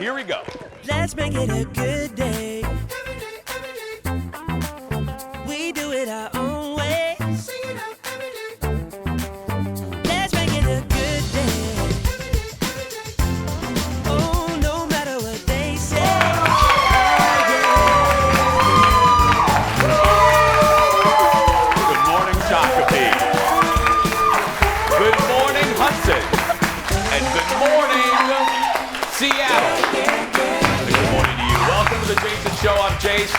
Here we go. Let's make it a good day. We do it our own way. Let's make it a good day. Oh, no matter what they say. Good morning, Shakopee. Good morning, Hudson. And good morning, Seattle. And good morning to you. Welcome to the Jason Show. I'm Jace.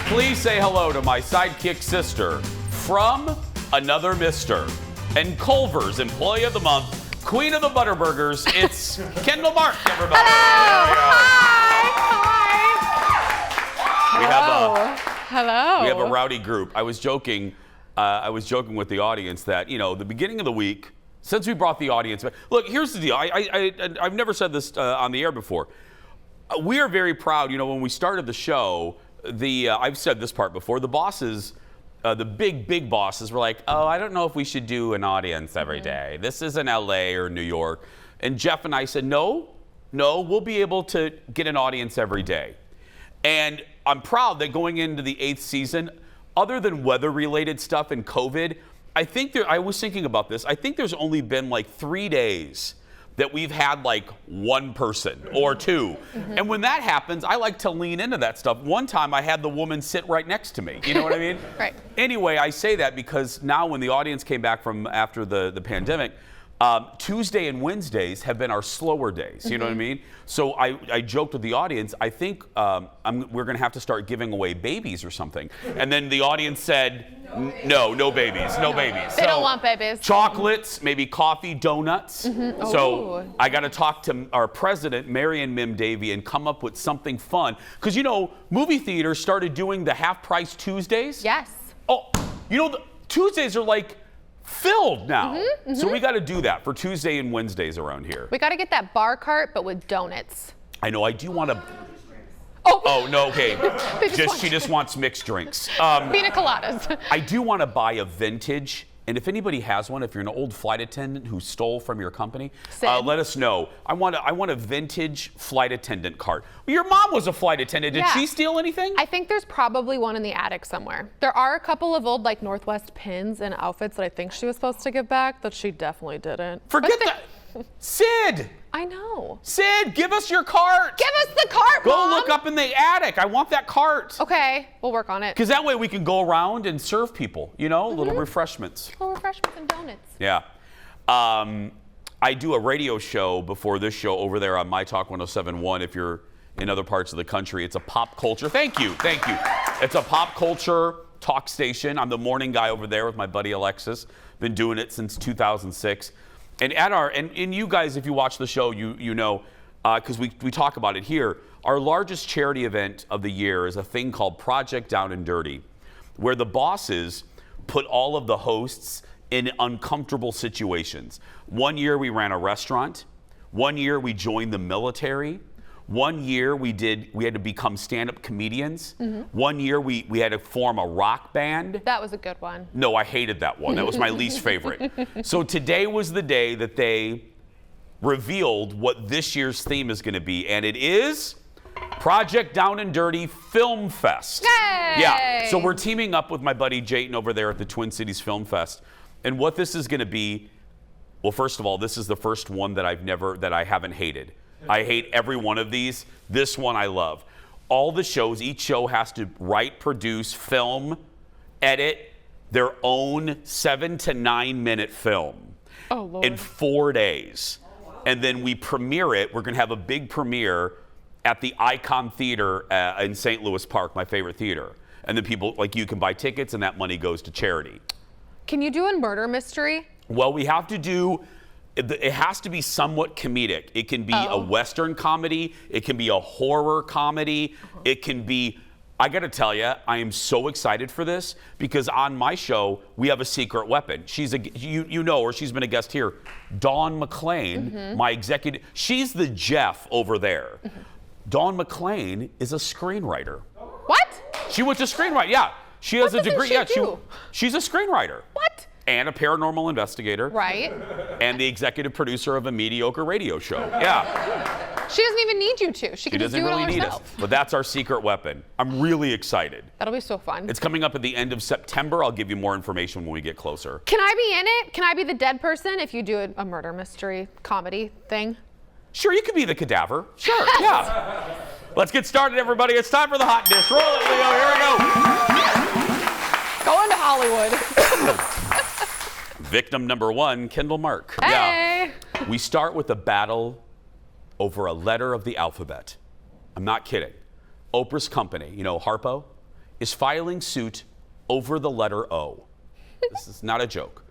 Please say hello to my sidekick sister from another mister and Culver's Employee of the Month, Queen of the Butterburgers. It's Kendall Mark, everybody. Hello. We have a rowdy group. I was joking with the audience that, the beginning of the week, since we brought the audience back. Look, here's the deal. I've never said this on the air before. We are very proud. When we started the show, I've said this part before. The bosses, the big bosses, were like, "Oh, I don't know if we should do an audience every day. This isn't LA or New York." And Jeff and I said, "No, we'll be able to get an audience every day." And I'm proud that going into the 8th season, other than weather-related stuff and COVID, I was thinking about this. I think there's only been like 3 days that we've had like one person or two. And when that happens, I like to lean into that stuff. One time I had the woman sit right next to me. You know what I mean? Right. Anyway, I say that because now when the audience came back from after the pandemic, Tuesday and Wednesdays have been our slower days. You know what I mean? So I joked with the audience, I think we're going to have to start giving away babies or something. And then the audience said, no babies, no babies. They don't want babies. Chocolates, maybe coffee, donuts. So I got to talk to our president, Marion Mim Davey, and come up with something fun. Because, movie theaters started doing the half-price Tuesdays. Yes. Oh, the Tuesdays are like filled now. So we got to do that for Tuesday and Wednesdays around here. We got to get that bar cart, but with donuts. I know. I do want to. Oh no. Okay. She just wants mixed drinks. Pina coladas. I do want to buy a vintage. And if anybody has one, if you're an old flight attendant who stole from your company, let us know. I want a vintage flight attendant cart. Well, your mom was a flight attendant. Did she steal anything? I think there's probably one in the attic somewhere. There are a couple of old Northwest pins and outfits that I think she was supposed to give back that she definitely didn't. Forget that. Sid! I know. Sid, give us your cart. Give us the cart, Go Mom. look up in the attic. I want that cart. Okay, we'll work on it. Because that way we can go around and serve people, little refreshments. Little refreshments and donuts. Yeah. I do a radio show before this show over there on My Talk 107.1. If you're in other parts of the country, it's a pop culture. Thank you. It's a pop culture talk station. I'm the morning guy over there with my buddy Alexis. Been doing it since 2006. And and you guys, if you watch the show, you know, because we talk about it here. Our largest charity event of the year is a thing called Project Down and Dirty, where the bosses put all of the hosts in uncomfortable situations. One year we ran a restaurant. One year we joined the military. One year we had to become stand-up comedians. 1 year we had to form a rock band. That was a good one. No, I hated that one. That was my least favorite. So today was the day that they revealed what this year's theme is going to be, and it is Project Down and Dirty Film Fest. Yay! Yeah. So we're teaming up with my buddy Jayton over there at the Twin Cities Film Fest, and what this is going to be. Well, first of all, this is the first one that I haven't hated. I hate every one of these. This one I love. All the shows, each show has to write, produce, film, edit their own 7 to 9 minute film in 4 days. And then we premiere it. We're going to have a big premiere at the Icon Theater in St. Louis Park, my favorite theater. And then people like you can buy tickets and that money goes to charity. Can you do a murder mystery? Well, we have to do. It has to be somewhat comedic. It can be a Western comedy. It can be a horror comedy. It can be, I got to tell you, I am so excited for this because on my show, we have a secret weapon. She's you know her, she's been a guest here. Dawn McLean, my executive, she's the Jeff over there. Dawn McLean is a screenwriter. What? She went to screenwrite, yeah. She has a degree. Do? She's a screenwriter. What? And a paranormal investigator. Right. And the executive producer of a mediocre radio show. Yeah. She doesn't even need you to. She She can just doesn't do it all really need us. herself. But that's our secret weapon. I'm really excited. That'll be so fun. It's coming up at the end of September. I'll give you more information when we get closer. Can I be in it? Can I be the dead person if you do a murder mystery comedy thing? Sure, you could be the cadaver. Sure, yeah. Let's get started, everybody. It's time for the hot dish. Roll it, Leo. Here we go. Going to Hollywood. Victim number 1, Kendall Mark. Hey. Yeah. We start with a battle over a letter of the alphabet. I'm not kidding. Oprah's company, Harpo, is filing suit over the letter O. This is not a joke.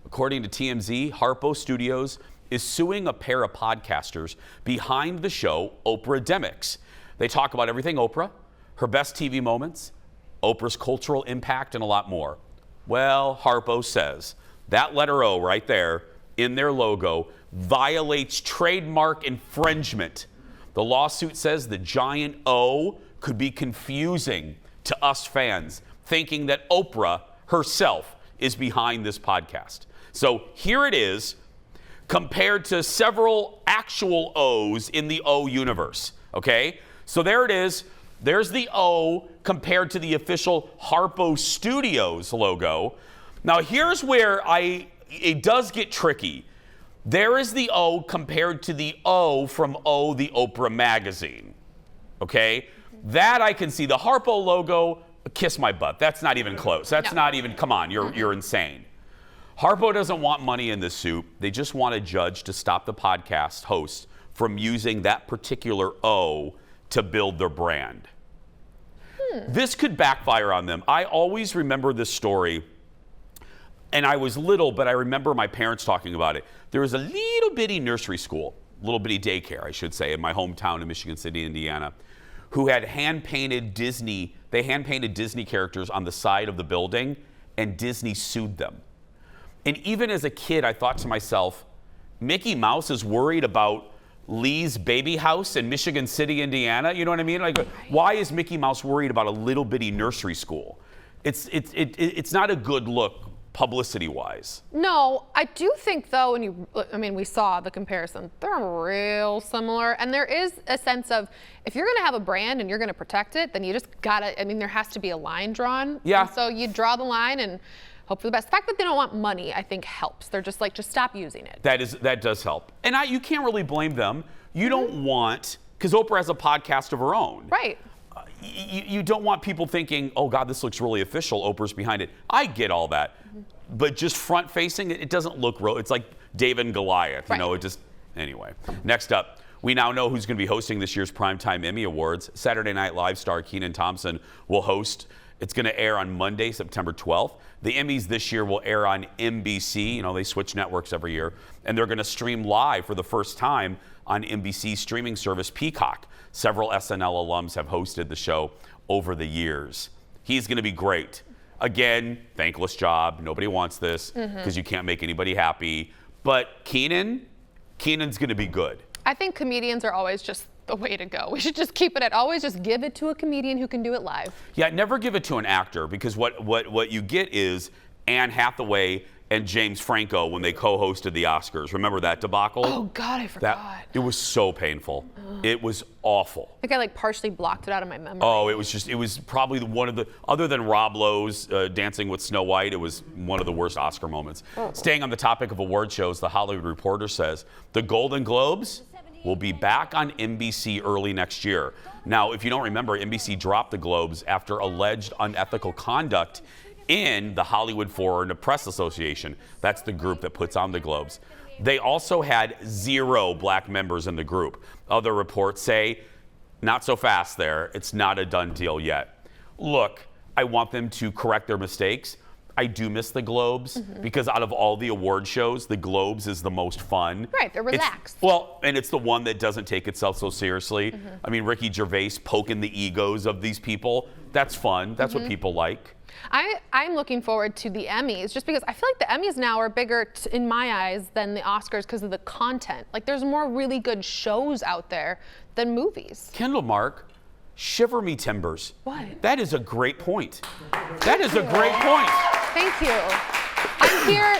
According to TMZ, Harpo Studios is suing a pair of podcasters behind the show Oprah Demics. They talk about everything Oprah, her best TV moments, Oprah's cultural impact, and a lot more. Well, Harpo says that letter O right there in their logo violates trademark infringement. The lawsuit says the giant O could be confusing to us fans, thinking that Oprah herself is behind this podcast. So here it is, compared to several actual O's in the O universe, okay? So there it is. There's the O compared to the official Harpo Studios logo. Now here's where it does get tricky. There is the O compared to the O from O, the Oprah magazine, okay? That I can see. The Harpo logo, kiss my butt. That's not even close. That's not even, come on, you're insane. Harpo doesn't want money in this suit. They just want a judge to stop the podcast host from using that particular O to build their brand. This could backfire on them. I always remember this story, and I was little, but I remember my parents talking about it. There was a little bitty nursery school, little bitty daycare, I should say, in my hometown in Michigan City, Indiana, who had hand-painted Disney characters on the side of the building, and Disney sued them. And even as a kid, I thought to myself, Mickey Mouse is worried about Lee's baby house in Michigan City, Indiana. You know what I mean? Like, why is Mickey Mouse worried about a little bitty nursery school? It's not a good look publicity-wise. No, I do think though, we saw the comparison. They're real similar, and there is a sense of if you're going to have a brand and you're going to protect it, then you just gotta. There has to be a line drawn. Yeah. And so you draw the line and hope for the best. The fact that they don't want money, I think, helps. They're just like, just stop using it. That does help, and you can't really blame them. You don't want, because Oprah has a podcast of her own. Right. You don't want people thinking, oh God, this looks really official. Oprah's behind it. I get all that. But just front facing it doesn't look real. It's like David and Goliath, Right. Anyway. Next up, we now know who's going to be hosting this year's Primetime Emmy Awards. Saturday Night Live star Kenan Thompson will host. It's going to air on Monday, September 12th. The Emmys this year will air on NBC. They switch networks every year. And they're going to stream live for the first time on NBC's streaming service, Peacock. Several SNL alums have hosted the show over the years. He's going to be great. Again, thankless job. Nobody wants this because you can't make anybody happy. But Kenan's going to be good. I think comedians are always just the way to go. We should just keep it at always just give it to a comedian who can do it live. Yeah, never give it to an actor, because what you get is Anne Hathaway and James Franco when they co-hosted the Oscars. Remember that debacle? Oh God, I forgot. It was so painful. It was awful. I think I partially blocked it out of my memory. Oh, it was probably one of the, other than Rob Lowe's Dancing with Snow White, it was one of the worst Oscar moments. Staying on the topic of award shows, The Hollywood Reporter says the Golden Globes will be back on NBC early next year. Now, if you don't remember, NBC dropped the Globes after alleged unethical conduct in the Hollywood Foreign Press Association. That's the group that puts on the Globes. They also had 0 black members in the group. Other reports say, not so fast there. It's not a done deal yet. Look, I want them to correct their mistakes. I do miss the Globes because out of all the award shows, the Globes is the most fun. Right, they're relaxed. And it's the one that doesn't take itself so seriously. I mean, Ricky Gervais poking the egos of these people, that's fun. That's what people like. I'm looking forward to the Emmys just because I feel like the Emmys now are bigger in my eyes than the Oscars because of the content. Like there's more really good shows out there than movies. Kendall Mark, shiver me timbers. What? That is a great point. That is a great point. Thank you. I'm here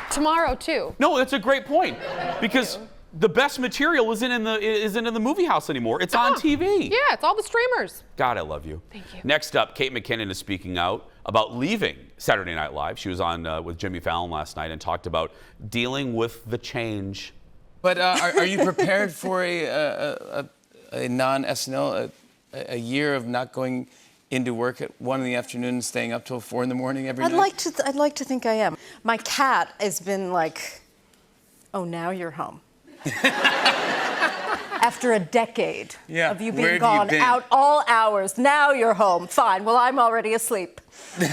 tomorrow too. No, that's a great point because the best material isn't in the movie house anymore. It's on TV. Yeah, it's all the streamers. God, I love you. Thank you. Next up, Kate McKinnon is speaking out about leaving Saturday Night Live. She was on with Jimmy Fallon last night and talked about dealing with the change. But are you prepared for a non-SNL, a year of not going into work at 1 in the afternoon and staying up till 4 in the morning every night? I'd like to think I am. My cat has been like, oh, now you're home. After a decade of you being gone out all hours, now you're home. Fine. Well, I'm already asleep. Well,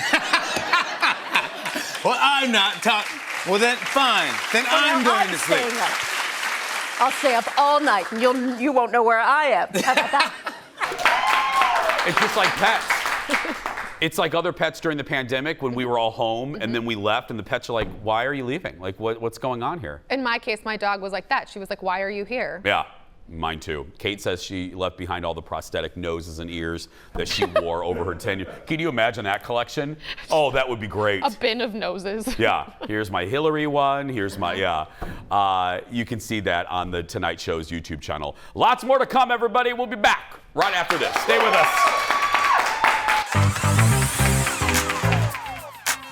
I'm not talking. Well, then fine. Then I'm going to sleep. I'll stay up all night, and you won't know where I am. How about that? It's just like pets. It's like other pets during the pandemic when we were all home and then we left and the pets are like, why are you leaving? Like, what's going on here? In my case, my dog was like that. She was like, why are you here? Yeah, mine too. Kate says she left behind all the prosthetic noses and ears that she wore over her tenure. Can you imagine that collection? Oh, that would be great. A bin of noses. Yeah, here's my Hillary one. Here's my, you can see that on the Tonight Show's YouTube channel. Lots more to come, everybody. We'll be back right after this. Stay with us.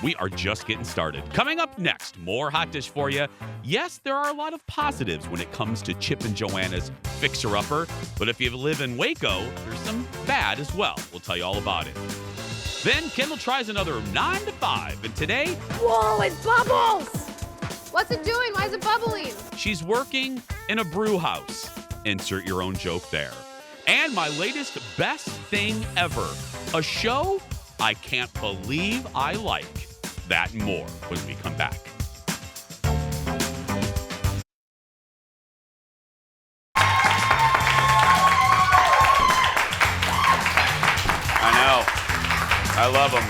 We are just getting started. Coming up next, more Hot Dish for you. Yes, there are a lot of positives when it comes to Chip and Joanna's Fixer Upper, but if you live in Waco, there's some bad as well. We'll tell you all about it. Then Kendall tries another 9 to 5, and today, Whoa, it bubbles! What's it doing? Why is it bubbling? she's working in a brew house. Insert your own joke there. And my latest best thing ever, a show I can't believe I like. That and more when we come back. I know. I love them.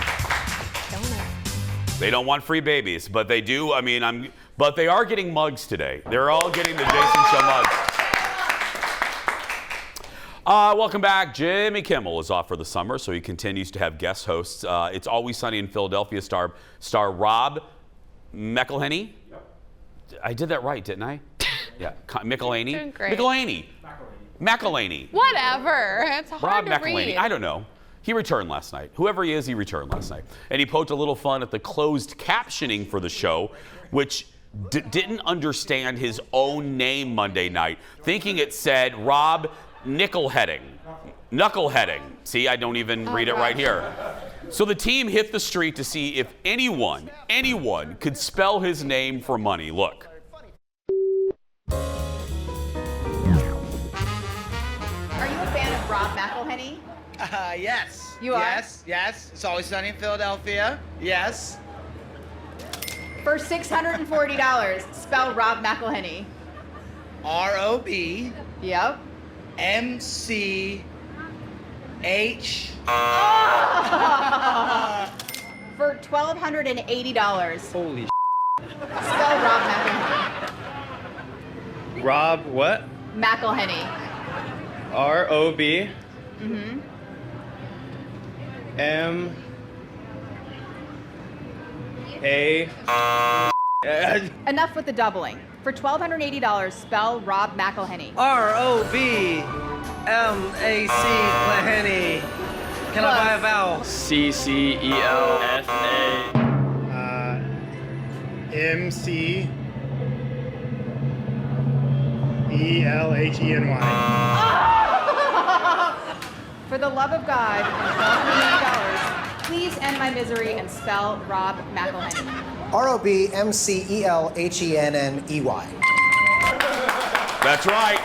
They don't want free babies, but they do. I mean, but they are getting mugs today. They're all getting the Jason Show mugs. Welcome back. Jimmy Kimmel is off for the summer, so he continues to have guest hosts. It's Always Sunny in Philadelphia star Rob McElhenney. Yep. I did that right, didn't I? Yeah, McElhenney. Doing great. McElhenney. Whatever. It's hard to McElhenney. read. I don't know. He returned last night. Whoever he is, he returned last night. And he poked a little fun at the closed captioning for the show, which didn't understand his own name Monday night, thinking it said Rob Knuckleheading. See, I don't even read it right here. So the team hit the street to see if anyone could spell his name for money. Look. Are you a fan of Rob McElhenney? Yes. You are? Yes. It's Always Sunny in Philadelphia. Yes. For $640, spell Rob McElhenney. R-O-B Yep. M-C-H. For $1,280, Holy spell Rob McElhenney. Rob what? McElhenney. R-O-B. M-A. Enough with the doubling. For $1,280, spell Rob McElhenney. R-O-B. M-A-C. Mahoney. Can I buy a vowel? C-C-E-L-F-A. M-C-E-L-H-E-N-Y. For the love of God, $1,280, please end my misery and spell Rob McElhenney. R-O-B-M-C-E-L-H-E-N-N-E-Y. That's right.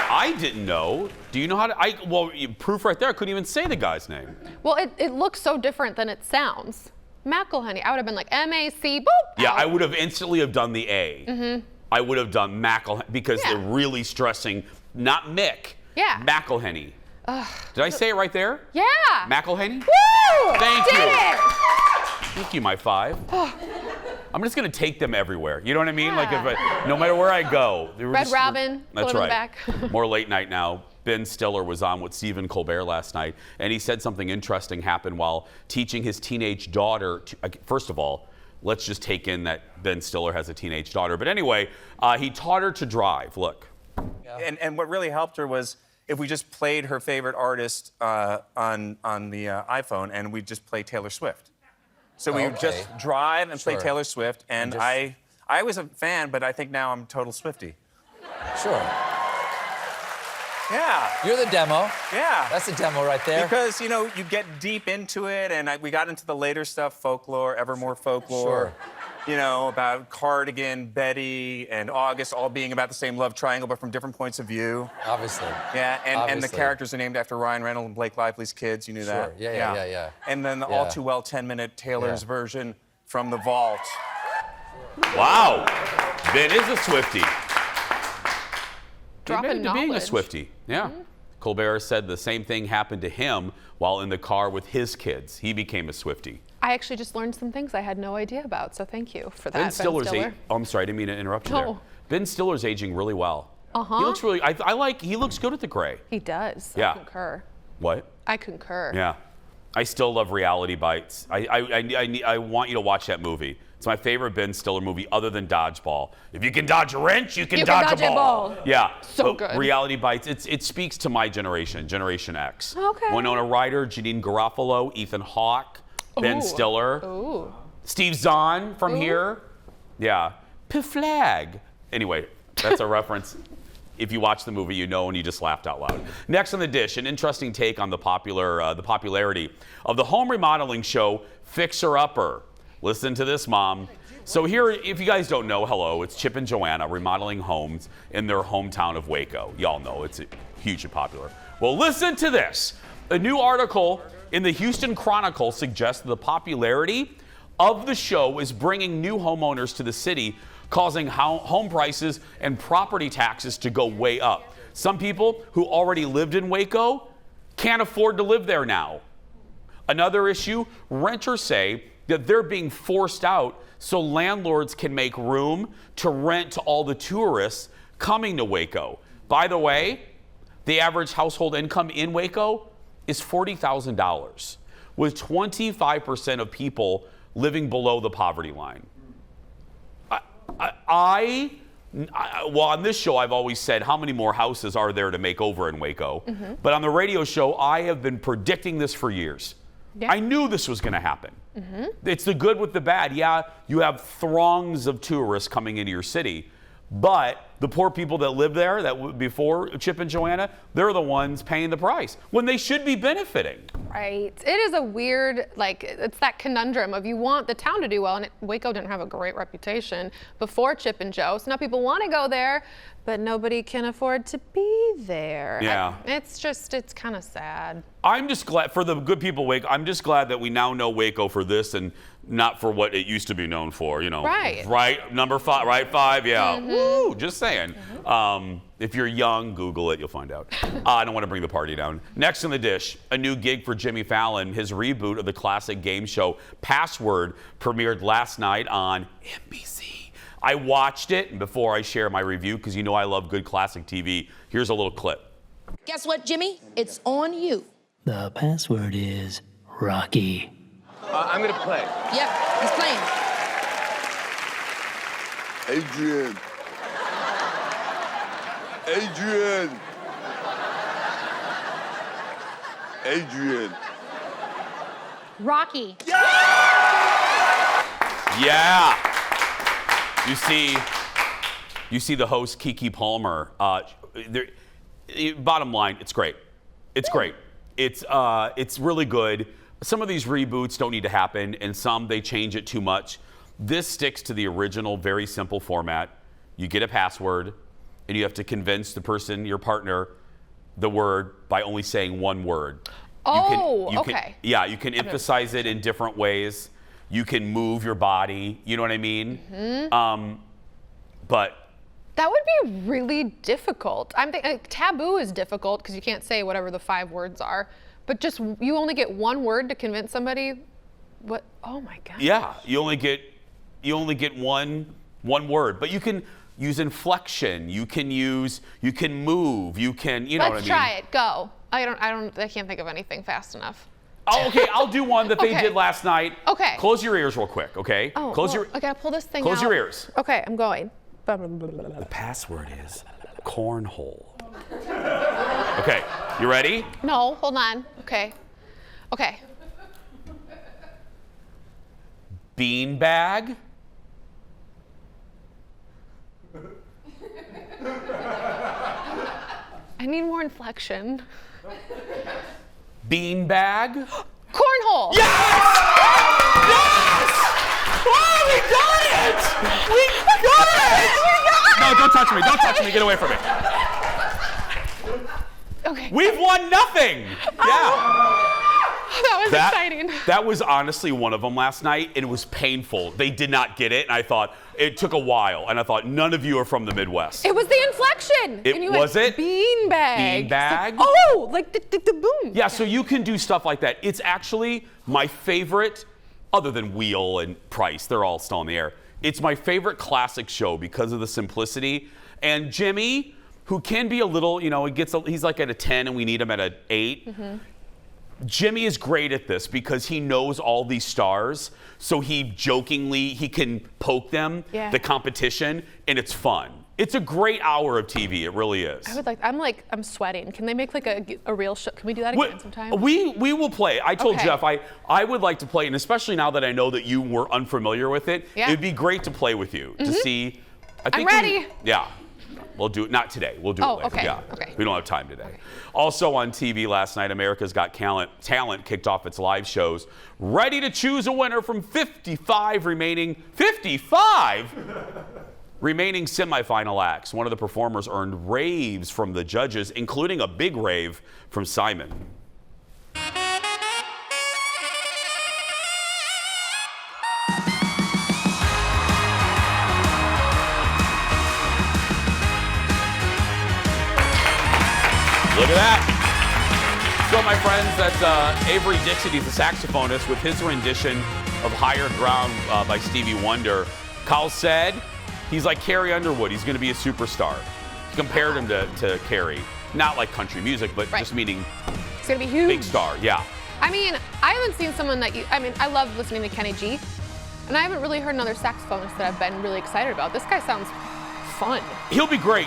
I didn't know. Do you know how to? Proof right there. I couldn't even say the guy's name. Well, it looks so different than it sounds. McElhenney. I would have been like M-A-C, boop. Yeah, out. I would have instantly have done the A. Mm-hmm. I would have done McElhenney because they're really stressing, not Mick. Yeah. McElhenney. Did I say it right there? Yeah. McElhenney? Woo! Thank Did you. it. Thank you, my five. I'm just gonna take them everywhere. You know what I mean? Yeah. Like no matter where I go. Red Robin, That's put him right. back. More late night now. Ben Stiller was on with Stephen Colbert last night, and he said something interesting happened while teaching his teenage daughter. First of all, let's just take in that Ben Stiller has a teenage daughter. But anyway, he taught her to drive. Look. And what really helped her was if we just played her favorite artist on the iPhone, and we just play Taylor Swift. So we would just drive and play Taylor Swift, and I was a fan, but I think now I'm total Swiftie. Sure. Yeah. You're the demo. Yeah. That's the demo right there. Because, you know, you get deep into it, and we got into the later stuff, folklore, Evermore folklore. Sure. You know, about Cardigan, Betty, and August all being about the same love triangle, but from different points of view. Obviously. Yeah, and the Obviously. characters are named after Ryan Reynolds and Blake Lively's kids. You knew that? Sure. Yeah. And then the all too well 10-minute Taylor's version from the vault. Wow. Ben is a Swiftie. Dropping Admitted to being a knowledge. Swiftie. Yeah. Colbert said the same thing happened to him while in the car with his kids. He became a Swiftie. I actually just learned some things I had no idea about, so thank you for that, Ben Stiller's Stiller. oh, I'm sorry, I didn't mean to interrupt you there. No. Ben Stiller's aging really well. Uh-huh. He looks really, he looks good at the gray. He does. Yeah. I concur. What? I concur. Yeah. I still love Reality Bites. I want you to watch that movie. It's my favorite Ben Stiller movie other than Dodgeball. If you can dodge a wrench, you can dodge a ball. Yeah. So but good. Reality Bites, it speaks to my generation, Generation X. Okay. Winona Ryder, Janine Garofalo, Ethan Hawke, Ben Ooh. Stiller, Ooh. Steve Zahn from here. Yeah. P-Flag. Anyway, that's a reference. If you watch the movie, you know, and you just laughed out loud. Next on the dish, an interesting take on the popularity of the home remodeling show Fixer Upper. Listen to this, Mom. So here, if you guys don't know, hello, it's Chip and Joanna remodeling homes in their hometown of Waco. Y'all know it's hugely popular. Well, listen to this. A new article in the Houston Chronicle suggests the popularity of the show is bringing new homeowners to the city, causing home prices and property taxes to go way up. Some people who already lived in Waco can't afford to live there now. Another issue, renters say that they're being forced out so landlords can make room to rent to all the tourists coming to Waco. By the way, the average household income in Waco is $40,000, with 25% of people living below the poverty line. Well, on this show, I've always said, how many more houses are there to make over in Waco? Mm-hmm. But on the radio show, I have been predicting this for years. Yeah. I knew this was going to happen. Mm-hmm. It's the good with the bad. Yeah, you have throngs of tourists coming into your city, but the poor people that live there, that before Chip and Joanna, they're the ones paying the price when they should be benefiting. Right. It is a weird, it's that conundrum of you want the town to do well, and Waco didn't have a great reputation before Chip and Jo, so now people want to go there, but nobody can afford to be there. Yeah. It's kind of sad. I'm just glad, for the good people Waco, I'm just glad that we now know Waco for this and not for what it used to be known for, you know. Right. Right, number 5, right, 5, yeah. Mm-hmm. Woo, just saying. Mm-hmm. If you're young, Google it, you'll find out. I don't want to bring the party down. Next on the dish, a new gig for Jimmy Fallon. His reboot of the classic game show Password premiered last night on NBC. I watched it, and before I share my review, because you know I love good classic TV, here's a little clip. Guess what, Jimmy? It's on you. The password is Rocky. I'm gonna play. Yep, he's playing. Adrian. Adrian. Adrian. Rocky. Yeah. You see the host Keke Palmer. Bottom line, it's great. It's great. It's really good. Some of these reboots don't need to happen, and some they change it too much. This sticks to the original, very simple format. You get a password, and you have to convince the person, your partner, the word by only saying one word. Okay. You can emphasize it in different ways. You can move your body. You know what I mean? Mm-hmm. But that would be really difficult. I'm thinking taboo is difficult because you can't say whatever the 5 words are. But just you only get one word to convince somebody. What? Oh my God. Yeah, you only get one word, but you can use inflection. You can move. You can, you know what I mean? Let's try it. Go. I can't think of anything fast enough. Oh, okay, I'll do one that they Okay. did last night. Okay. Close your ears real quick, okay? Oh, Close well, your I gotta pull this thing Close out. your ears. Okay, I'm going. The password is cornhole. Okay, you ready? No, hold on. Okay. Okay. Beanbag. I need more inflection. Beanbag. Cornhole. Yes! Yes! Oh, we got it! We got it! No, don't touch me. Don't touch me. Get away from me. Okay. We've won nothing. Yeah. That was exciting. That was honestly one of them last night, and it was painful. They did not get it, and I thought it took a while, and I thought none of you are from the Midwest. It was the inflection. It And you was went, it? Beanbag. Beanbag? Oh, like the boom. Yeah, so you can do stuff like that. It's actually my favorite, other than Wheel and Price, they're all still in the air. It's my favorite classic show because of the simplicity. And Jimmy, who can be a little, he's like at a 10 and we need him at an 8. Mm-hmm. Jimmy is great at this because he knows all these stars, so he can poke them, the competition, and it's fun. It's a great hour of TV, it really is. I'm sweating. Can they make like a real show? Can we do that again sometime? We will play. I told Okay. Jeff I would like to play, and especially now that I know that you were unfamiliar with it, Yeah. it'd be great to play with you to see. I'm ready. Yeah. We'll do it, not today. We'll do it later. Okay. Yeah. Okay. We don't have time today. Also on TV last night, America's Got Talent kicked off its live shows, ready to choose a winner from 55 remaining semifinal acts. One of the performers earned raves from the judges, including a big rave from Simon. Look at that. So, my friends, that's Avery Dixon. He's a saxophonist with his rendition of Higher Ground by Stevie Wonder. Kyle said he's like Carrie Underwood. He's going to be a superstar. He compared him to Carrie. Not like country music, but just meaning It's going to be huge. big star, yeah. I mean, I haven't seen someone I love listening to Kenny G, and I haven't really heard another saxophonist that I've been really excited about. This guy sounds fun. He'll be great.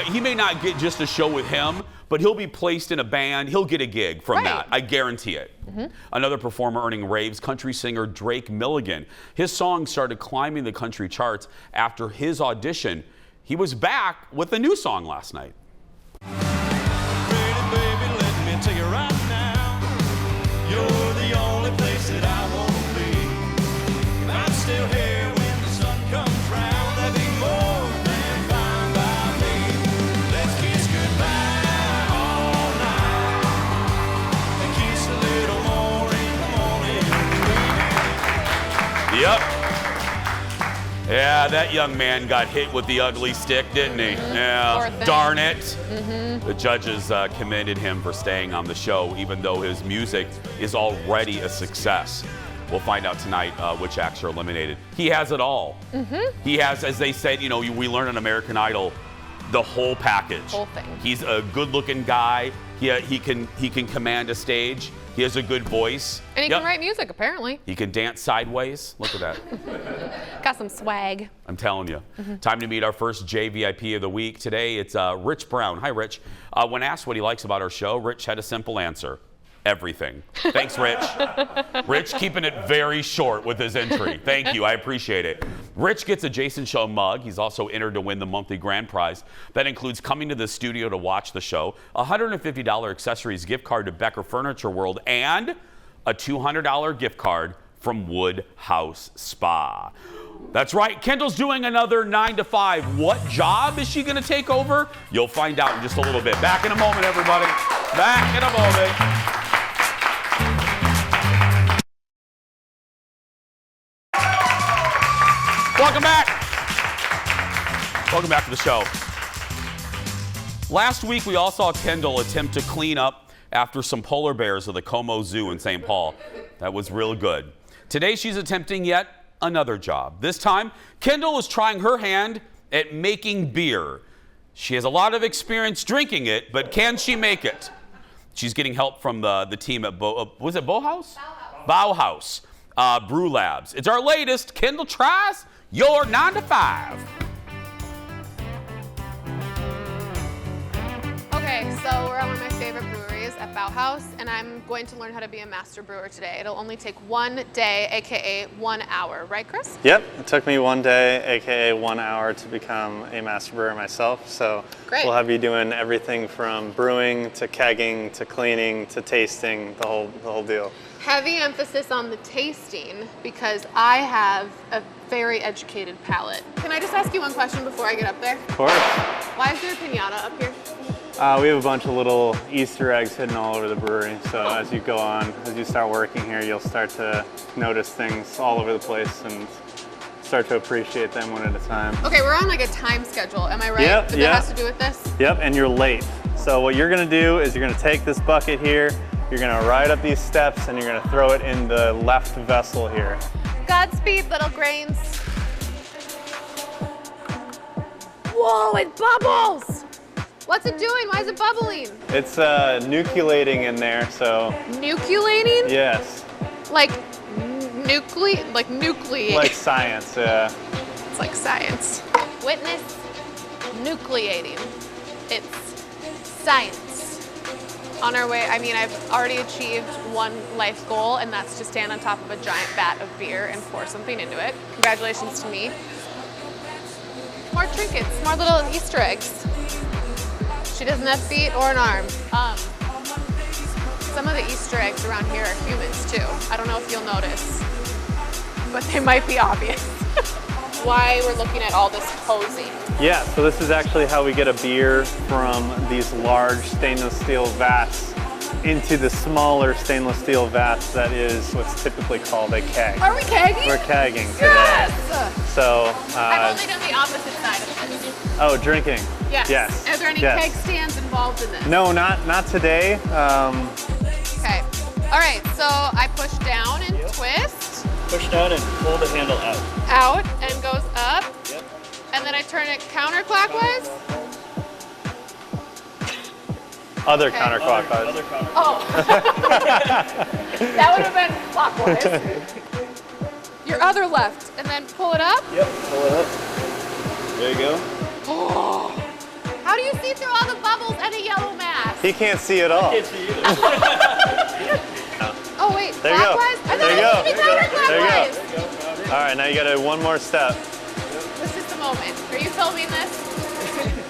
He may not get just a show with him, but he'll be placed in a band. He'll get a gig from that. I guarantee it. Mm-hmm. Another performer earning raves, country singer Drake Milligan. His song started climbing the country charts after his audition. He was back with a new song last night. Pretty baby, let me tell you right now, you're the only place that I want to be. If I'm still here when the sun comes round, that'd be more than fine by me. Let's kiss goodbye all night and kiss a little more in the morning. Yep. Yeah, that young man got hit with the ugly stick, didn't he? Yeah, darn it. The judges commended him for staying on the show, even though his music is already a success. We'll find out tonight which acts are eliminated. He has it all. He has, as they said, we learned on American Idol, the whole package. Whole thing. He's a good-looking guy. He can command a stage. He has a good voice. And he can write music, apparently. He can dance sideways. Look at that. Got some swag. I'm telling you. Time to meet our first JVIP of the week. Today, it's Rich Brown. Hi, Rich. When asked what he likes about our show, Rich had a simple answer. Everything. Thanks, Rich. Rich keeping it very short with his entry. Thank you. I appreciate it. Rich gets a Jason Show mug. He's also entered to win the monthly grand prize. That includes coming to the studio to watch the show, a $150 accessories gift card to Becker Furniture World, and a $200 gift card from Wood House Spa. That's right. Kendall's doing another 9 to 5. What job is she going to take over? You'll find out in just a little bit. Back in a moment, everybody. Back in a moment. Welcome back. Welcome back to the show. Last week, we all saw Kendall attempt to clean up after some polar bears at the Como Zoo in St. Paul. That was real good. Today, she's attempting yet another job. This time, Kendall is trying her hand at making beer. She has a lot of experience drinking it, but can she make it? She's getting help from the team at was it Bauhaus? Bauhaus Brew Labs. It's our latest. Kendall tries your 9 to 5. Okay, so we're at one of my favorite breweries at Bauhaus, and I'm going to learn how to be a master brewer today. It'll only take 1 day, aka 1 hour, right, Chris? Yep, it took me 1 day, aka 1 hour, to become a master brewer myself. So Great. We'll have you doing everything from brewing to kegging to cleaning to tasting, the whole deal. Heavy emphasis on the tasting because I have a very educated palate. Can I just ask you one question before I get up there? Of course. Why is there a piñata up here? We have a bunch of little Easter eggs hidden all over the brewery. So as you go on, as you start working here, you'll start to notice things all over the place and start to appreciate them one at a time. Okay, we're on like a time schedule. Am I right? Yep, That yep. has to do with this? Yep, and you're late. So what you're gonna do is you're gonna take this bucket here, you're gonna ride up these steps, and you're gonna throw it in the left vessel here. Godspeed, little grains. Whoa, it bubbles! What's it doing? Why is it bubbling? It's nucleating in there, so. Nucleating? Yes. Like nucleate. Like science, yeah. It's like science. Witness nucleating. It's science. On our way, I mean, I've already achieved one life goal, and that's to stand on top of a giant vat of beer and pour something into it. Congratulations to me. More trinkets, more little Easter eggs. She doesn't have feet or an arm. Some of the Easter eggs around here are humans too. I don't know if you'll notice, but they might be obvious. Why we're looking at all this posing. Yeah, so this is actually how we get a beer from these large stainless steel vats into the smaller stainless steel vats that is what's typically called a keg. Are we kegging? We're kegging today. Yes! So, I've only done the opposite side of this. oh, drinking. Yes. Yes. Are there any Yes. keg stands involved in this? No, not today. Okay. All right, so I push down and twist. Push down and pull the handle out. Out and goes up. Yep. And then I turn it counterclockwise. Other Okay. counterclockwise. Other counter. Oh. That would have been clockwise. Your other left, and then pull it up. Yep, pull it up. There you go. Oh. How do you see through all the bubbles and a yellow mask? He can't see at all. Can't see either. Oh wait, There you go. clockwise? I There you thought it go. was counterclockwise. There you go. All right, now you got one more step. This is the moment. Are you filming this?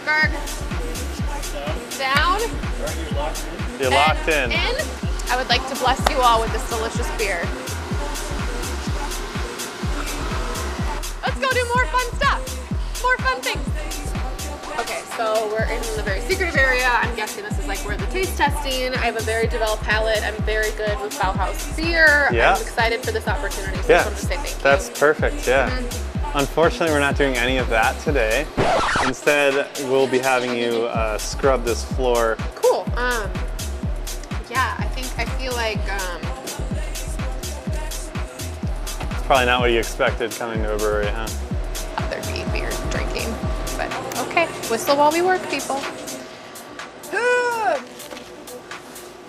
Gerg. Down. You're locked in. In. I would like to bless you all with this delicious beer. Let's go do more fun stuff. More fun things. Okay, so we're in the very secretive area. I'm guessing this is like where the taste testing. I have a very developed palate. I'm very good with Bauhaus beer. Yeah. I'm excited for this opportunity, so I Yeah, just wanted to say thank you. that's perfect, yeah. Mm-hmm. Unfortunately, we're not doing any of that today. Instead, we'll be having you scrub this floor. Cool. Yeah, I feel like, It's probably not what you expected coming to a brewery, huh? there'd be beer drinking, but okay. Whistle while we work, people.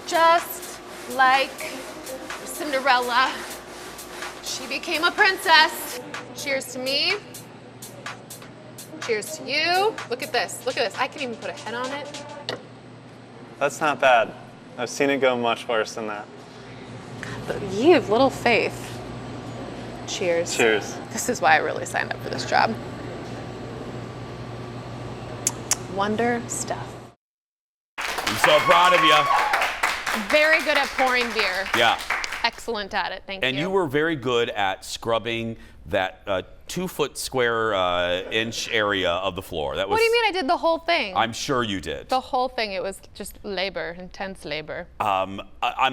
Just like Cinderella, she became a princess. Cheers to me. Cheers to you. Look at this. Look at this. I can even put a head on it. That's not bad. I've seen it go much worse than that. But you have little faith. Cheers. Cheers. This is why I really signed up for this job. Wonder stuff. I'm so proud of you. Very good at pouring beer. Yeah. Excellent at it. Thank you. And you were very good at scrubbing that 2-foot square inch area of the floor. That was. What do you mean I did the whole thing? I'm sure you did. The whole thing. It was just labor, intense labor. I'm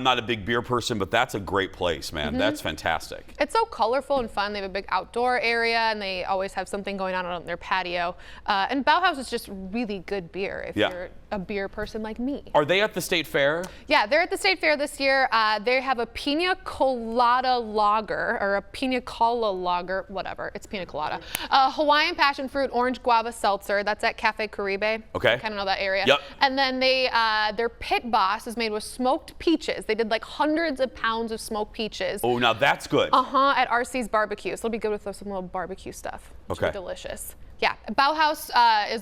not a big beer person, but that's a great place, man. That's fantastic. It's so colorful and fun. They have a big outdoor area, and they always have something going on their patio. And Bauhaus is just really good beer if you're a beer person like me. Are they at the state fair? Yeah, they're at the state fair this year. They have a pina colada lager, or a pina cola lager, whatever. It's pina colada. Hawaiian passion fruit orange guava seltzer. That's at Cafe Caribe. Okay. I kind of know that area. Yep. And then their Pit Boss is made with smoked peaches. They did like hundreds of pounds of smoked peaches. Oh, now that's good. At RC's barbecue. So it'll be good with some little barbecue stuff. Which will be delicious. Yeah. Bauhaus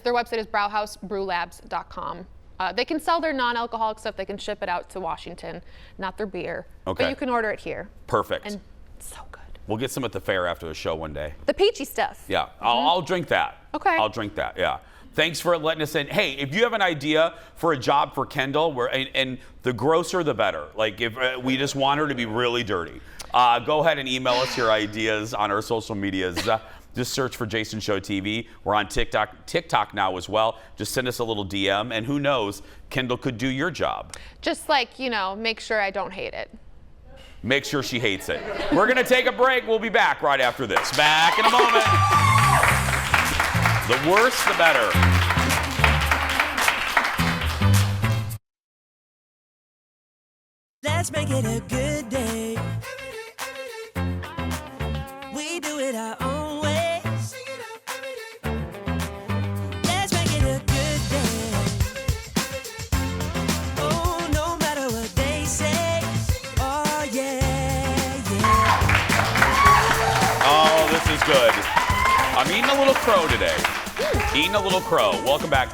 their website is bauhausbrewlabs.com. They can sell their non-alcoholic stuff. They can ship it out to Washington, not their beer. Okay. But you can order it here. Perfect. And it's so good. We'll get some at the fair after the show one day. The peachy stuff. Yeah, I'll drink that. Okay. I'll drink that, yeah. Thanks for letting us in. Hey, if you have an idea for a job for Kendall, and the grosser the better. Like if we just want her to be really dirty. Go ahead and email us your ideas on our social medias. Just search for Jason Show TV. We're on TikTok now as well. Just send us a little DM, and who knows, Kendall could do your job. Just like, make sure I don't hate it. Make sure she hates it. We're going to take a break. We'll be back right after this. Back in a moment. The worse, the better. Let's make it a good day. We do it our own way. Let's make it a good day. Oh, no matter what they say. Oh, yeah, yeah. Oh, this is good. I'm eating a little crow today. Eating a little crow. Welcome back.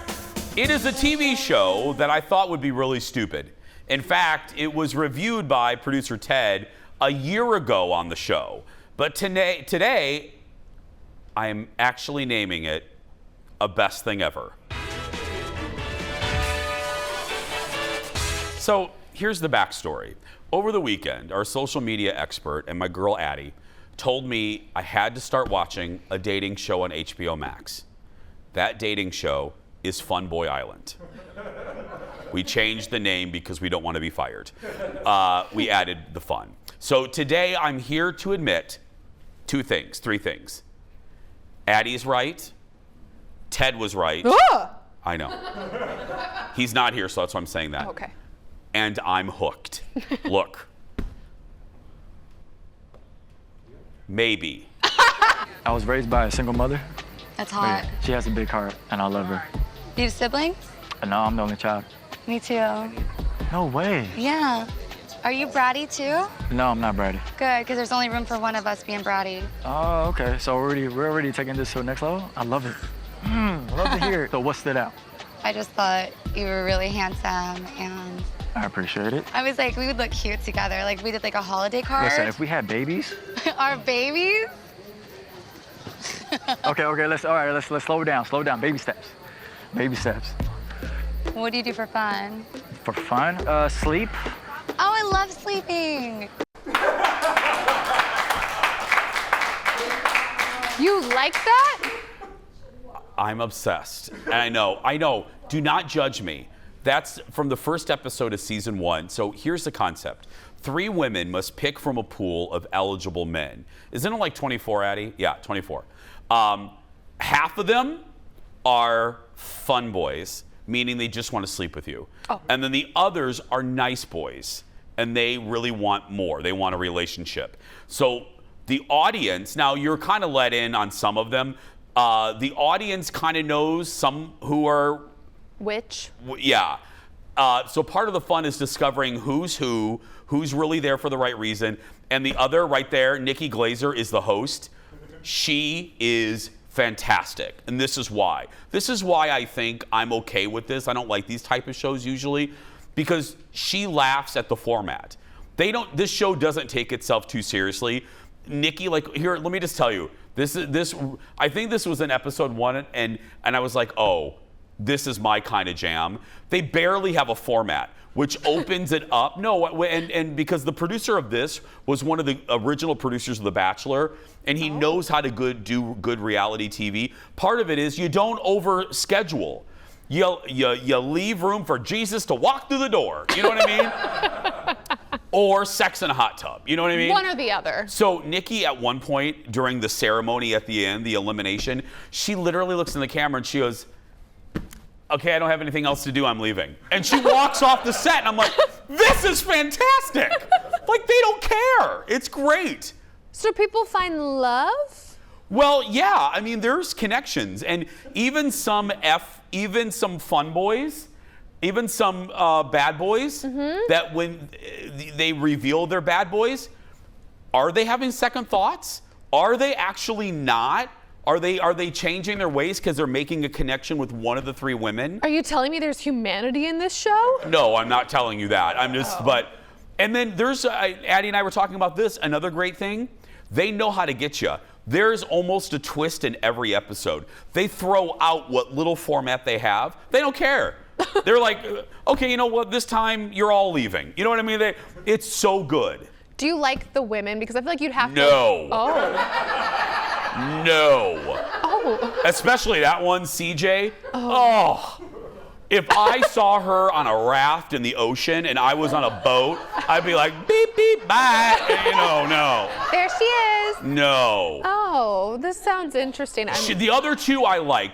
It is a TV show that I thought would be really stupid. In fact, it was reviewed by producer Ted a year ago on the show. But today, I am actually naming it a best thing ever. So here's the backstory. Over the weekend, our social media expert and my girl Addie told me I had to start watching a dating show on HBO Max. That dating show is Fun Boy Island. We changed the name because we don't want to be fired. We added the fun. So today I'm here to admit three things. Addie's right. Ted was right. I know. He's not here, so that's why I'm saying that. Okay. And I'm hooked. Look. Maybe. I was raised by a single mother. That's hot. She has a big heart, and I love her. You have siblings? No, I'm the only child. Me too. No way. Yeah. Are you bratty too? No, I'm not bratty. Good, because there's only room for one of us being bratty. Oh, okay. So we're already taking this to the next level? I love it. I love to hear it. So what stood out? I just thought you were really handsome, and I appreciate it. I was like, we would look cute together. Like, we did like a holiday card. Listen, if we had babies. Our babies? Okay, let's slow down. Slow down. Baby steps. Baby steps. What do you do for fun? For fun? Sleep. Oh, I love sleeping. You like that? I'm obsessed. And I know. Do not judge me. That's from the first episode of season 1. So here's the concept. 3 women must pick from a pool of eligible men. Isn't it like 24, Addie? Yeah, 24. Half of them are fun boys, meaning they just want to sleep with you. Oh. And then the others are nice boys, and they really want more. They want a relationship. So the audience, now you're kind of let in on some of them. The audience kind of knows some who are... Which? Yeah. So part of the fun is discovering who's really there for the right reason. And the other right there, Nikki Glazer, is the host. She is fantastic. And this is why. This is why I think I'm okay with this. I don't like these type of shows usually because she laughs at the format. This show doesn't take itself too seriously. Nikki, like, here, let me just tell you, I think this was in episode 1 and I was like, oh, this is my kind of jam. They barely have a format, which opens it up. No, and because the producer of this was one of the original producers of The Bachelor, and he knows how to do good reality TV. Part of it is you don't overschedule. You leave room for Jesus to walk through the door. You know what I mean? Or sex in a hot tub. You know what I mean? One or the other. So Nikki, at one point during the ceremony at the end, the elimination, she literally looks in the camera and she goes, okay, I don't have anything else to do, I'm leaving. And she walks off the set, and I'm like, this is fantastic. Like, they don't care. It's great. So people find love? Well, yeah. I mean, there's connections, and even some fun boys, even some bad boys, that when they reveal they're bad boys, are they having second thoughts? Are they actually not? Are they changing their ways because they're making a connection with one of the three women? Are you telling me there's humanity in this show? No, I'm not telling you that. I'm just, and then there's, Addie and I were talking about this, another great thing. They know how to get you. There's almost a twist in every episode. They throw out what little format they have. They don't care. They're like, okay, you know what? This time you're all leaving. You know what I mean? It's so good. Do you like the women? Because I feel like you'd have to. No. Oh. No. Oh. Especially that one, CJ. Oh. If I saw her on a raft in the ocean and I was on a boat, I'd be like, beep, beep, bye. No. There she is. No. Oh, this sounds interesting. The other two I like.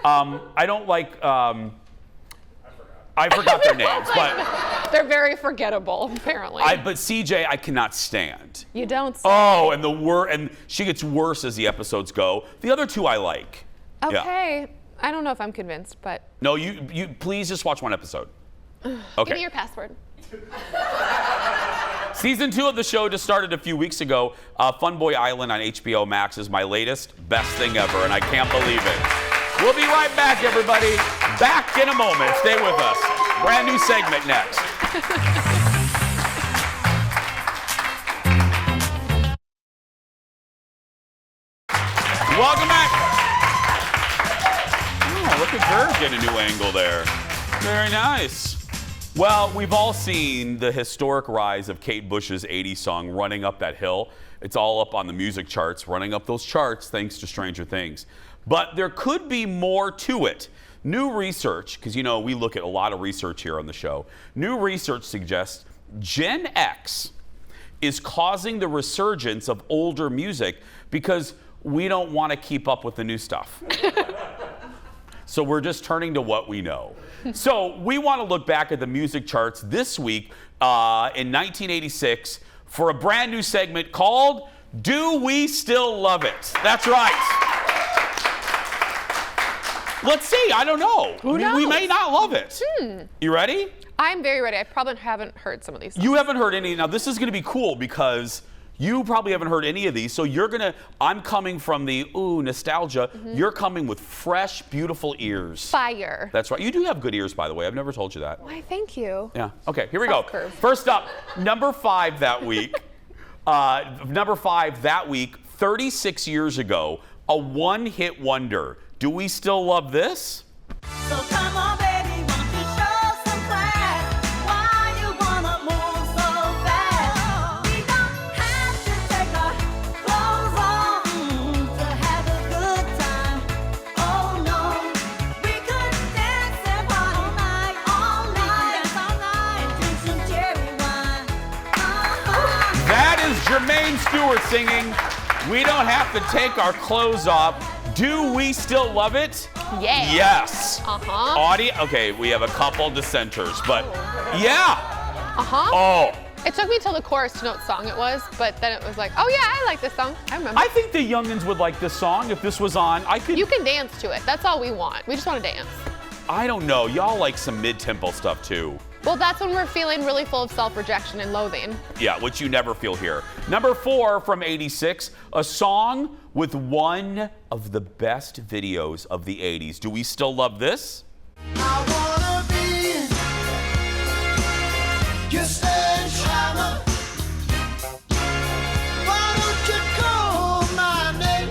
I don't like. I forgot their names, but they're very forgettable, apparently. But CJ, I cannot stand. You don't. Oh, and she gets worse as the episodes go. The other two I like. Okay. Yeah. I don't know if I'm convinced, but. No, you please just watch one episode. Okay. Give me your password. Season 2 of the show just started a few weeks ago. Funboy Island on HBO Max is my latest best thing ever, and I can't believe it. We'll be right back, everybody. Back in a moment. Stay with us. Brand new segment next. Welcome back. Oh, look at her get a new angle there. Very nice. Well, we've all seen the historic rise of Kate Bush's 80s song, Running Up That Hill. It's all up on the music charts, running up those charts thanks to Stranger Things. But there could be more to it. New research, because we look at a lot of research here on the show. New research suggests Gen X is causing the resurgence of older music because we don't want to keep up with the new stuff. So we're just turning to what we know. So we want to look back at the music charts this week in 1986 for a brand new segment called Do We Still Love It? That's right. Let's see. I don't know. Who knows? We may not love it. You ready? I'm very ready. I probably haven't heard some of these songs. You haven't heard any. Now, this is going to be cool because you probably haven't heard any of these. So I'm coming from the, nostalgia. You're coming with fresh, beautiful ears. Fire. That's right. You do have good ears, by the way. I've never told you that. Why, thank you. Yeah. Okay, here we go. Curve. First up, number 5 that week. 36 years ago, a one-hit wonder. Do we still love this? So come on, baby, won't you show some class? Why you wanna move so fast? We don't have to take our clothes off to have a good time. Oh no, we could dance and party all night, and drink some cherry wine. That is Jermaine Stewart singing, We Don't Have to Take Our Clothes Off. Do we still love it? Yeah. Yes. Uh-huh. Okay, we have a couple dissenters, but yeah. Uh-huh. Oh. It took me till the chorus to know what song it was, but then it was like, oh yeah, I like this song. I remember. I think the youngins would like this song if this was on. You can dance to it. That's all we want. We just want to dance. I don't know. Y'all like some mid-tempo stuff too. Well, that's when we're feeling really full of self-rejection and loathing. Yeah, which you never feel here. Number 4 from 86, a song with one of the best videos of the 80s. Do we still love this? I wanna be your sunshine. Why don't you call my name?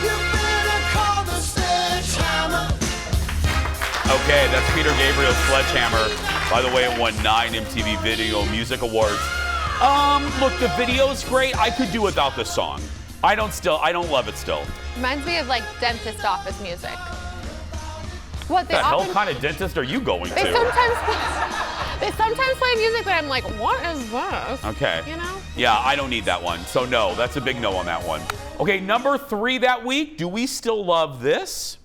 You better call the sledgehammer. Okay, that's Peter Gabriel's Sledgehammer. By the way, it won 9 MTV Video Music Awards. Look, the video's great. I could do without this song. I don't love it still. Reminds me of like dentist office music. What The hell kind of dentist are you going to? They sometimes play music, but I'm like, what is this? Okay. You know? Yeah, I don't need that one. So no, that's a big no on that one. Okay, number 3 that week. Do we still love this?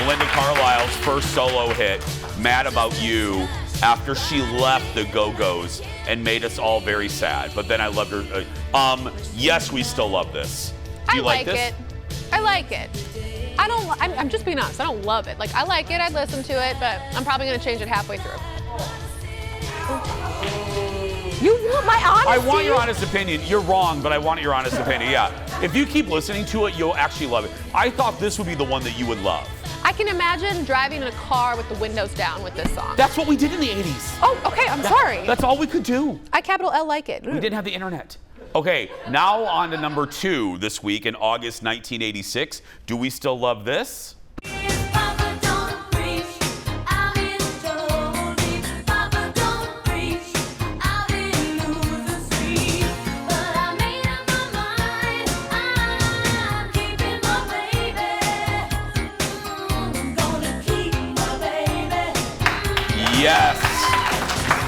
Belinda Carlisle's first solo hit, Mad About You, after she left the Go-Go's and made us all very sad. But then I loved her. Yes, we still love this. Do you like this? It. I like it. I'm just being honest. I don't love it. Like, I like it. I'd listen to it, but I'm probably going to change it halfway through. You want my honesty? I want your honest opinion. You're wrong, but I want your honest opinion. Yeah. If you keep listening to it, you'll actually love it. I thought this would be the one that you would love. I can imagine driving in a car with the windows down with this song. That's what we did in the 80s. Oh, okay. I'm sorry. That's all we could do. I capital L like it. We didn't have the internet. Okay, now on to number 2 this week in August 1986. Do we still love this? Yes.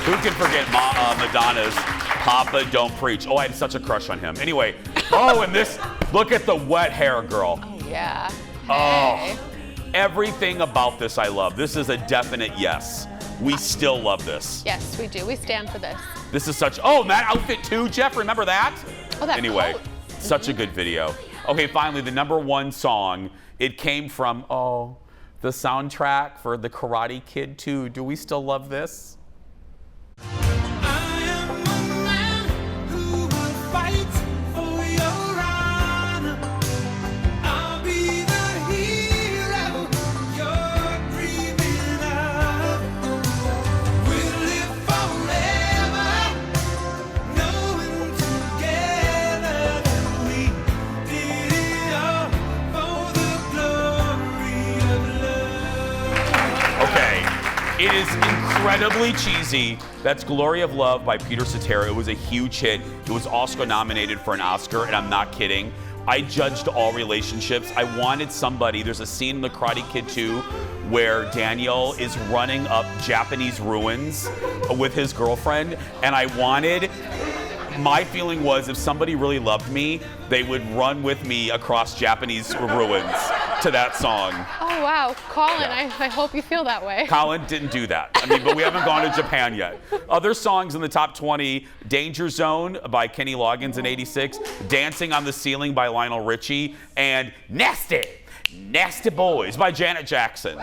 Who can forget Madonna's Papa Don't Preach? Oh, I had such a crush on him. Anyway, and this, look at the wet hair girl. Oh, yeah. Hey. Oh, everything about this I love. This is a definite yes. We still love this. Yes, we do. We stand for this. This is such, that outfit too, Jeff, remember that? Oh, that Anyway, coat. Such a good video. Okay, finally, the number 1 song. It came from, the soundtrack for The Karate Kid 2. Do we still love this? It is incredibly cheesy. That's Glory of Love by Peter Cetera. It was a huge hit. It was also nominated for an Oscar, and I'm not kidding. I judged all relationships. I wanted somebody, there's a scene in The Karate Kid 2 where Daniel is running up Japanese ruins with his girlfriend, and my feeling was if somebody really loved me, they would run with me across Japanese ruins to that song. Oh, wow. Colin, yeah. I hope you feel that way. Colin didn't do that. But we haven't gone to Japan yet. Other songs in the top 20, Danger Zone by Kenny Loggins in 86, Dancing on the Ceiling by Lionel Richie, and Nasty Boys by Janet Jackson.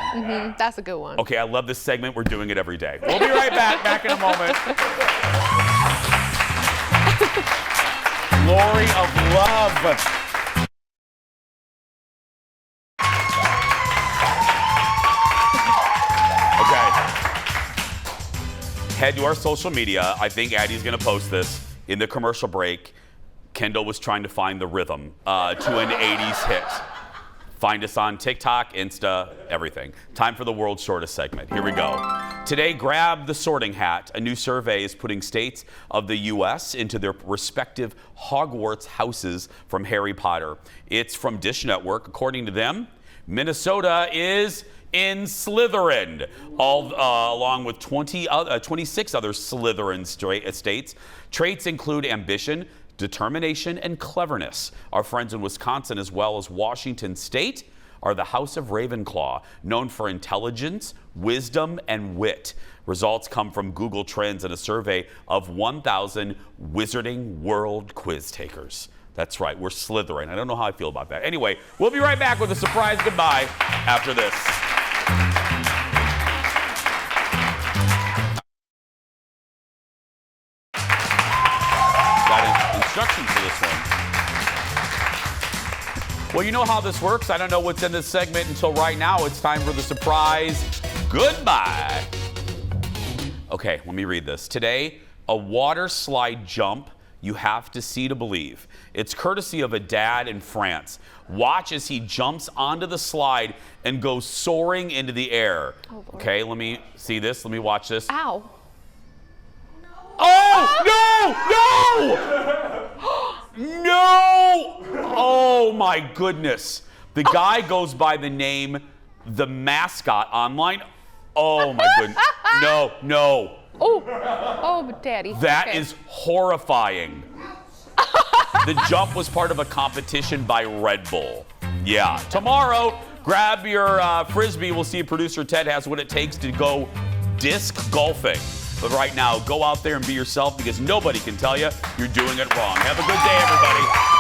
That's a good one. Okay, I love this segment. We're doing it every day. We'll be right back in a moment. Glory of Love. Head to our social media. I think Addie's going to post this in the commercial break. Kendall was trying to find the rhythm to an 80s hit. Find us on TikTok, Insta, everything. Time for the world's shortest segment. Here we go. Today, grab the sorting hat. A new survey is putting states of the U.S. into their respective Hogwarts houses from Harry Potter. It's from Dish Network. According to them, Minnesota is in Slytherin, along with 26 other Slytherin states. Traits include ambition, determination, and cleverness. Our friends in Wisconsin, as well as Washington State, are the House of Ravenclaw, known for intelligence, wisdom, and wit. Results come from Google Trends and a survey of 1,000 Wizarding World quiz takers. That's right, we're Slytherin. I don't know how I feel about that. Anyway, we'll be right back with a surprise goodbye after this. Got instructions for this one. Well, you know how this works. I don't know what's in this segment until right now. It's time for the surprise goodbye. Okay, let me read this. Today, a water slide jump you have to see to believe. It's courtesy of a dad in France. Watch as he jumps onto the slide and goes soaring into the air. Oh, okay, let me see this. Let me watch this. Ow. Oh, no! No! Oh, my goodness. The guy goes by the name The Mascot online. Oh, my goodness. No. Oh, Daddy. That is horrifying. The jump was part of a competition by Red Bull. Yeah. Tomorrow, Grab your Frisbee. We'll see if producer Ted has what it takes to go disc golfing. But right now, go out there and be yourself because nobody can tell you you're doing it wrong. Have a good day, everybody.